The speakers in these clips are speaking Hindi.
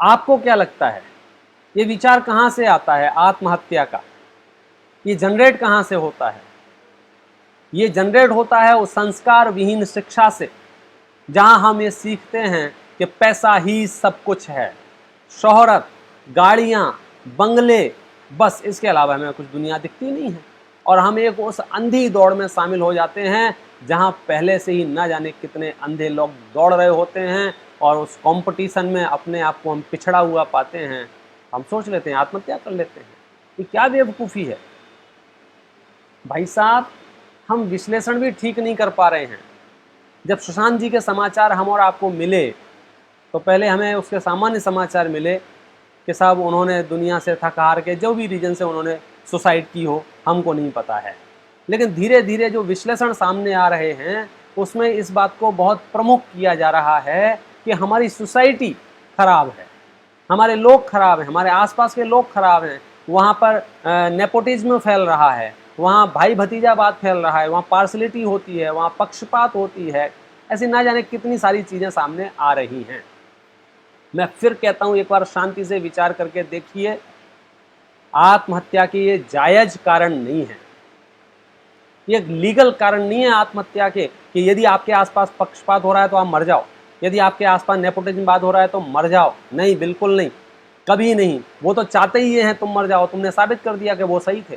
आपको क्या लगता है ये विचार कहाँ से आता है आत्महत्या का? ये जनरेट कहाँ से होता है? ये जनरेट होता है उस संस्कार विहीन शिक्षा से, जहाँ हम ये सीखते हैं कि पैसा ही सब कुछ है, शोहरत, गाड़ियाँ, बंगले, बस इसके अलावा हमें कुछ दुनिया दिखती नहीं है। और हम एक उस अंधी दौड़ में शामिल हो जाते हैं जहाँ पहले से ही ना जाने कितने अंधे लोग दौड़ रहे होते हैं, और उस कंपटीशन में अपने आप को हम पिछड़ा हुआ पाते हैं। हम सोच लेते हैं, आत्महत्या कर लेते हैं। ये क्या बेवकूफ़ी है भाई साहब। हम विश्लेषण भी ठीक नहीं कर पा रहे हैं। जब सुशांत जी के समाचार हम और आपको मिले तो पहले हमें उसके सामान्य समाचार मिले कि साहब उन्होंने दुनिया से थक हार के जो भी रीजन से उन्होंने सुसाइड की हो, हमको नहीं पता है। लेकिन धीरे धीरे जो विश्लेषण सामने आ रहे हैं उसमें इस बात को बहुत प्रमुख किया जा रहा है कि हमारी सोसाइटी खराब है, हमारे लोग खराब हैं, हमारे आसपास के लोग खराब हैं। वहाँ पर नेपोटिज्म फैल रहा है, वहाँ भाई भतीजावाद फैल रहा है, वहाँ पार्शलिटी होती है, वहाँ पक्षपात होती है। ऐसी ना जाने कितनी सारी चीज़ें सामने आ रही हैं। मैं फिर कहता हूँ, एक बार शांति से विचार करके देखिए, आत्महत्या के ये जायज़ कारण नहीं है, ये लीगल कारण नहीं है आत्महत्या के कि यदि आपके आसपास पक्षपात हो रहा है तो आप मर जाओ, यदि आपके आसपास नेपोटिज्मवाद हो रहा है तो मर जाओ। नहीं, बिल्कुल नहीं, कभी नहीं। वो तो चाहते ही ये हैं तुम मर जाओ। तुमने साबित कर दिया कि वो सही थे,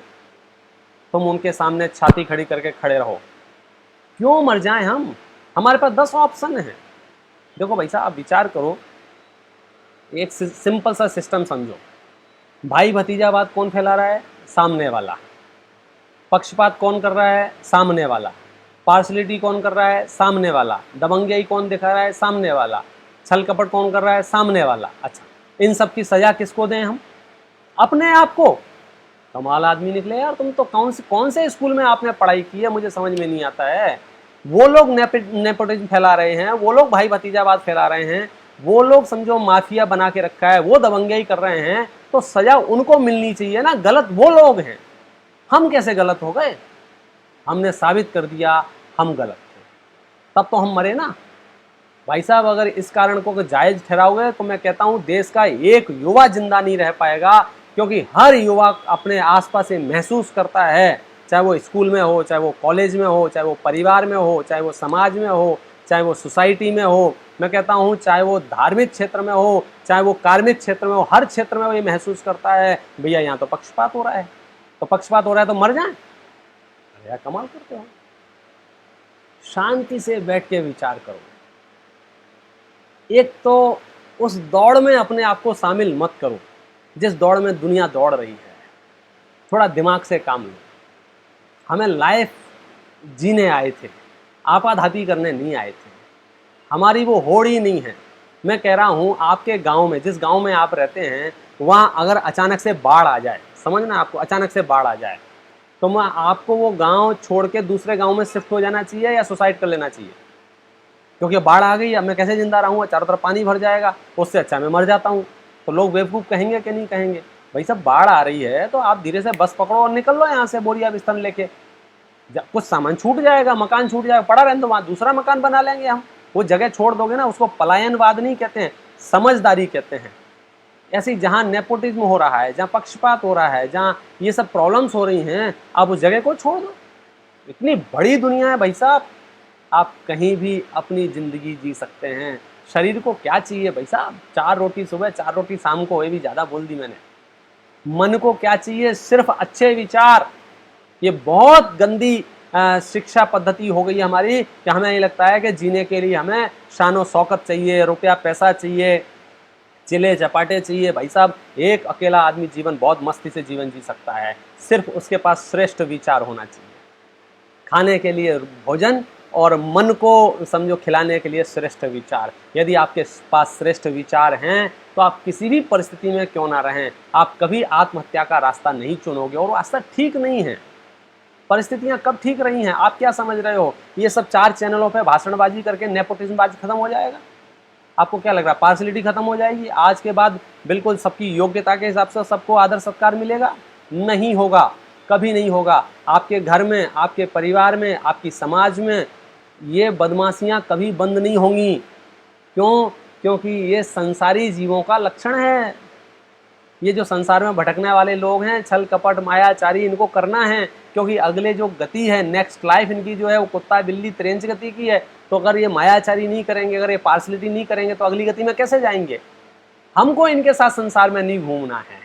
तुम उनके सामने छाती खड़ी करके खड़े रहो। क्यों मर जाएं हम? हमारे पास 10 ऑप्शन हैं। देखो भाई साहब, आप विचार करो, एक सिंपल सा सिस्टम समझो। भाई भतीजावाद कौन फैला रहा है? सामने वाला। पक्षपात कौन कर रहा है? सामने वाला। पार्शलिटी कौन कर रहा है? सामने वाला। दबंगई कौन दिखा रहा है? सामने वाला। छल कपट कौन कर रहा है? सामने वाला। अच्छा, इन सब की सजा किसको दें हम? अपने आप को। कमाल आदमी निकले यार तुम तो। कौन से स्कूल में आपने पढ़ाई की है, मुझे समझ में नहीं आता है। वो लोग नेपोटिज्म फैला रहे हैं, वो लोग भाई भतीजावाद फैला रहे हैं, वो लोग समझो माफिया बना के रखा है, वो दबंगई कर रहे हैं, तो सजा उनको मिलनी चाहिए ना। गलत वो लोग हैं, हम कैसे गलत हो गए? हमने साबित कर दिया हम गलत थे, तब तो हम मरे ना भाई साहब। अगर इस कारण को जायज ठहराओगे तो मैं कहता हूं देश का एक युवा जिंदा नहीं रह पाएगा, क्योंकि हर युवा अपने आसपास से महसूस करता है, चाहे वो स्कूल में हो, चाहे वो कॉलेज में हो, चाहे वो परिवार में हो, चाहे वो समाज में हो, चाहे वो सोसाइटी में हो, मैं कहता हूँ चाहे वो धार्मिक क्षेत्र में हो, चाहे वो कार्मिक क्षेत्र में हो, हर क्षेत्र में वो ये महसूस करता है भैया यहाँ तो पक्षपात हो रहा है, तो पक्षपात हो रहा है तो मर जाए। अरे यार कमाल करते हो। शांति से बैठ के विचार करो। एक तो उस दौड़ में अपने आप को शामिल मत करो जिस दौड़ में दुनिया दौड़ रही है। थोड़ा दिमाग से काम लो। हमें लाइफ जीने आए थे, आपाधापी करने नहीं आए थे। हमारी वो होड़ ही नहीं है। मैं कह रहा हूँ आपके गांव में, जिस गांव में आप रहते हैं, वहाँ अगर अचानक से बाढ़ आ जाए, समझना आपको, अचानक से बाढ़ आ जाए तो मैं आपको वो गांव छोड़ के दूसरे गांव में शिफ्ट हो जाना चाहिए या सुसाइड कर लेना चाहिए? क्योंकि बाढ़ आ गई, अब मैं कैसे जिंदा रहूँगा, चारों तरफ पानी भर जाएगा, उससे अच्छा मैं मर जाता हूँ। तो लोग बेवकूफ़ कहेंगे कि नहीं कहेंगे? भाई सब बाढ़ आ रही है तो आप धीरे से बस पकड़ो और निकल लो यहाँ से, बोरिया बिस्तर लेके। कुछ सामान छूट जाएगा, मकान छूट जाएगा, पड़ा रहने दो, वहाँ दूसरा मकान बना लेंगे हम। वो जगह छोड़ दोगे ना, उसको पलायनवाद नहीं कहते हैं, समझदारी कहते हैं। ऐसी जहाँ नेपोटिज्म हो रहा है, जहाँ पक्षपात हो रहा है, जहाँ ये सब प्रॉब्लम्स हो रही हैं, आप उस जगह को छोड़ दो। इतनी बड़ी दुनिया है भाई साहब, आप कहीं भी अपनी ज़िंदगी जी सकते हैं। शरीर को क्या चाहिए भाई साहब? 4 रोटी सुबह, 4 रोटी शाम को, ये भी ज़्यादा बोल दी मैंने। मन को क्या चाहिए? सिर्फ अच्छे विचार। ये बहुत गंदी शिक्षा पद्धति हो गई हमारी कि हमें ये लगता है कि जीने के लिए हमें शान और शौकत चाहिए, रुपया पैसा चाहिए, चिले चपाटे चाहिए। भाई साहब, एक अकेला आदमी जीवन बहुत मस्ती से जीवन जी सकता है, सिर्फ उसके पास श्रेष्ठ विचार होना चाहिए। खाने के लिए भोजन और मन को समझो खिलाने के लिए श्रेष्ठ विचार। यदि आपके पास श्रेष्ठ विचार हैं तो आप किसी भी परिस्थिति में क्यों ना रहें, आप कभी आत्महत्या का रास्ता नहीं चुनोगे, और वो रास्ता ठीक नहीं है। परिस्थितियां कब ठीक रही हैं? आप क्या समझ रहे हो ये सब 4 चैनलों पे भाषणबाजी करके नेपोटिज्मबाजी खत्म हो जाएगा? आपको क्या लग रहा है पार्शलिटी खत्म हो जाएगी? आज के बाद बिल्कुल सबकी योग्यता के हिसाब से सबको आदर सत्कार मिलेगा? नहीं होगा, कभी नहीं होगा। आपके घर में, आपके परिवार में, आपकी समाज में ये बदमाशियां कभी बंद नहीं होंगी। क्यों? क्योंकि ये संसारी जीवों का लक्षण है। ये जो संसार में भटकने वाले लोग हैं, छल कपट मायाचारी, इनको करना है, क्योंकि अगले जो गति है, नेक्स्ट लाइफ इनकी जो है वो कुत्ता बिल्ली त्रेंच गति की है। तो अगर ये मायाचारी नहीं करेंगे, अगर ये पार्सलिटी नहीं करेंगे, तो अगली गति में कैसे जाएंगे? हमको इनके साथ संसार में नहीं घूमना है।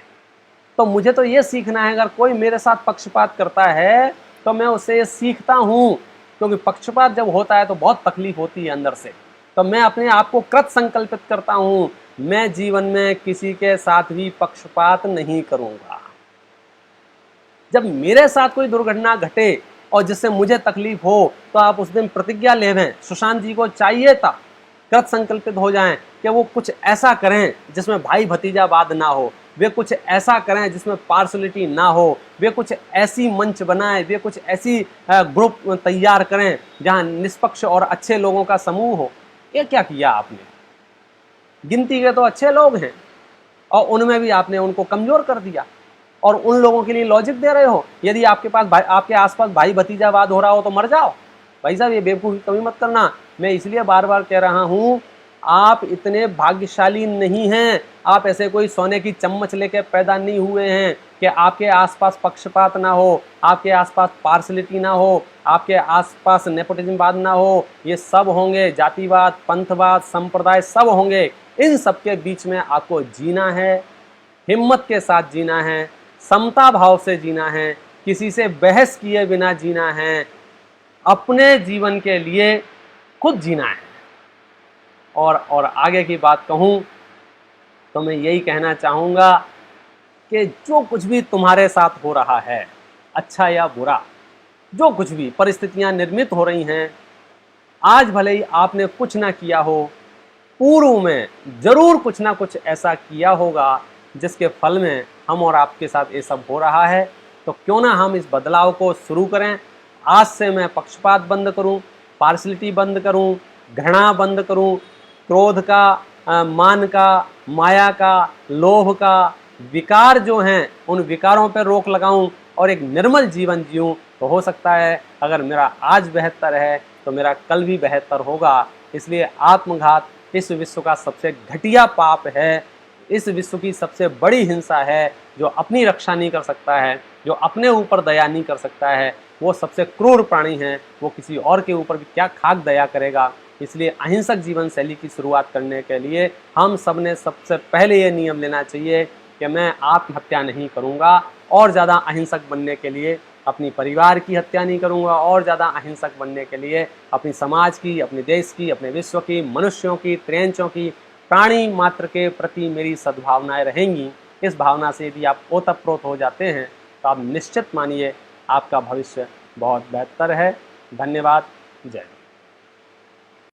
तो मुझे तो ये सीखना है, अगर कोई मेरे साथ पक्षपात करता है तो मैं उससे ये सीखता हूँ, क्योंकि पक्षपात जब होता है तो बहुत तकलीफ होती है अंदर से। तो मैं अपने आप को कृत संकल्पित करता हूँ, मैं जीवन में किसी के साथ भी पक्षपात नहीं करूंगा। जब मेरे साथ कोई दुर्घटना घटे और जिससे मुझे तकलीफ हो, तो आप उस दिन प्रतिज्ञा लेवें। सुशांत जी को चाहिए था कृत संकल्पित हो जाएं कि वो कुछ ऐसा करें जिसमें भाई भतीजावाद ना हो, वे कुछ ऐसा करें जिसमें पार्सलिटी ना हो, वे कुछ ऐसी मंच बनाएं, वे कुछ ऐसी ग्रुप तैयार करें जहां निष्पक्ष और अच्छे लोगों का समूह हो। ये क्या किया आपने? गिनती के तो अच्छे लोग हैं और उनमें भी आपने उनको कमजोर कर दिया, और उन लोगों के लिए लॉजिक दे रहे हो। यदि आपके पास आपके आसपास भाई भतीजावाद हो रहा हो तो मर जाओ। भाई साहब, ये बेवकूफ़ी कभी मत करना। मैं इसलिए बार बार कह रहा हूं, आप इतने भाग्यशाली नहीं हैं, आप ऐसे कोई सोने की चम्मच लेके पैदा नहीं हुए हैं कि आपके आसपास पक्षपात ना हो, आपके आसपास पार्सलिटी ना हो, आपके आसपास नेपोटिज्मवाद ना हो। ये सब होंगे, जातिवाद, पंथवाद, संप्रदाय सब होंगे। इन सब के बीच में आपको जीना है, हिम्मत के साथ जीना है, समता भाव से जीना है, किसी से बहस किए बिना जीना है, अपने जीवन के लिए खुद जीना है। और आगे की बात कहूँ तो मैं यही कहना चाहूँगा कि जो कुछ भी तुम्हारे साथ हो रहा है, अच्छा या बुरा, जो कुछ भी परिस्थितियाँ निर्मित हो रही हैं, आज भले ही आपने कुछ ना किया हो, पूर्व में जरूर कुछ ना कुछ ऐसा किया होगा जिसके फल में हम और आपके साथ ये सब हो रहा है। तो क्यों ना हम इस बदलाव को शुरू करें। आज से मैं पक्षपात बंद करूं, पार्सलिटी बंद करूं, घृणा बंद करूं, क्रोध का, मान का, माया का, लोभ का, विकार जो हैं उन विकारों पर रोक लगाऊं और एक निर्मल जीवन जीऊं। तो हो सकता है अगर मेरा आज बेहतर है तो मेरा कल भी बेहतर होगा। इसलिए आत्मघात इस विश्व का सबसे घटिया पाप है, इस विश्व की सबसे बड़ी हिंसा है। जो अपनी रक्षा नहीं कर सकता है, जो अपने ऊपर दया नहीं कर सकता है, वो सबसे क्रूर प्राणी है। वो किसी और के ऊपर भी क्या खाक दया करेगा। इसलिए अहिंसक जीवन शैली की शुरुआत करने के लिए हम सब ने सबसे पहले ये नियम लेना चाहिए कि मैं आत्महत्या नहीं करूँगा, और ज़्यादा अहिंसक बनने के लिए अपनी परिवार की हत्या नहीं करूँगा, और ज़्यादा अहिंसक बनने के लिए अपनी समाज की, अपने देश की, अपने विश्व की, मनुष्यों की, त्रेंचों की, प्राणी मात्र के प्रति मेरी सद्भावनाएं रहेंगी। इस भावना से यदि आप ओतप्रोत हो जाते हैं तो आप निश्चित मानिए आपका भविष्य बहुत बेहतर है। धन्यवाद। जय।